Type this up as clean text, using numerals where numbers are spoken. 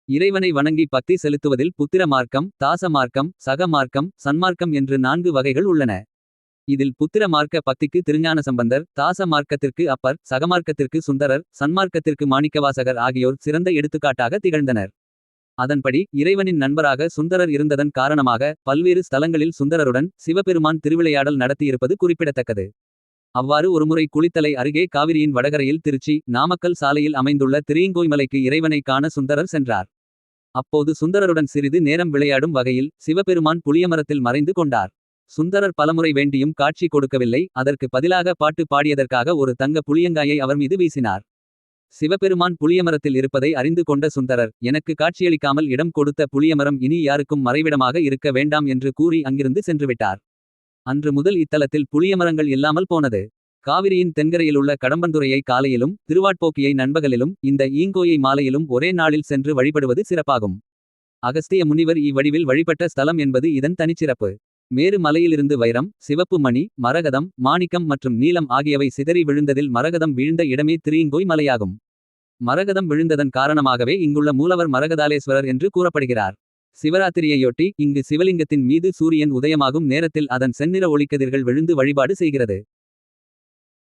இறைவனை வணங்கி பக்தி செலுத்துவதில் புத்திர மார்க்கம், தாச மார்க்கம், சக மார்க்கம், சன்மார்க்கம் என்று 4 வகைகள் உள்ளன. இதில் புத்திர மார்க்க பக்திக்கு திருஞான சம்பந்தர், தாச மார்க்கத்திற்கு அப்பர், சகமார்க்கத்திற்கு சுந்தரர், சன்மார்க்கத்திற்கு மாணிக்கவாசகர் ஆகியோர் சிறந்த எடுத்துக்காட்டாக திகழ்ந்தனர். அதன்படி இறைவனின் நண்பராக சுந்தரர் இருந்ததன் காரணமாக பல்வேறு ஸ்தலங்களில் சுந்தரருடன் சிவபெருமான் திருவிளையாடல் நடத்தியிருப்பது குறிப்பிடத்தக்கது. அவ்வாறு ஒருமுறை குளித்தலை அருகே காவிரியின் வடகரையில் திருச்சி நாமக்கல் சாலையில் அமைந்துள்ள திரியங்கோய்மலைக்கு இறைவனை காண சுந்தரர் சென்றார். அப்போது சுந்தரருடன் சிறிது நேரம் விளையாடும் வகையில் சிவபெருமான் புளியமரத்தில் மறைந்து கொண்டார். சுந்தரர் பலமுறை வேண்டியும் காட்சி கொடுக்கவில்லை. அதற்கு பதிலாக பாட்டு பாடியதற்காக ஒரு தங்க புளியங்காயை அவர் மீது வீசினார். சிவபெருமான் புளியமரத்தில் இருப்பதை அறிந்து கொண்ட சுந்தரர், எனக்கு காட்சியளிக்காமல் இடம் கொடுத்த புளியமரம் இனி யாருக்கும் மறைவிடமாக இருக்க வேண்டாம் என்று கூறி அங்கிருந்து சென்றுவிட்டார். அன்று முதல் இத்தலத்தில் புளியமரங்கள் இல்லாமல் போனது. காவிரியின் தென்கரையிலுள்ள கடம்பந்துறையை காலையிலும் திருவாட்போக்கியை நண்பகலிலும் இந்த ஈங்கோயை மாலையிலும் ஒரே நாளில் சென்று வழிபடுவது சிறப்பாகும். அகஸ்திய முனிவர் இவ்வடிவில் வழிபட்ட ஸ்தலம் என்பது இதன் தனிச்சிறப்பு. மேரு மலையிலிருந்து வைரம், சிவப்பு மணி, மரகதம், மாணிக்கம் மற்றும் நீலம் ஆகியவை சிதறி விழுந்ததில் மரகதம் வீழ்ந்த இடமே திரியங்கோய் மலையாகும். மரகதம் விழுந்ததன் காரணமாகவே இங்குள்ள மூலவர் மரகதாலேஸ்வரர் என்று கூறப்படுகிறார். சிவராத்திரியையொட்டி இங்கு சிவலிங்கத்தின் மீது சூரியன் உதயமாகும் நேரத்தில் அதன் செந்நிற ஒளிக்கதிர்கள் விழுந்து வழிபாடு செய்கிறது.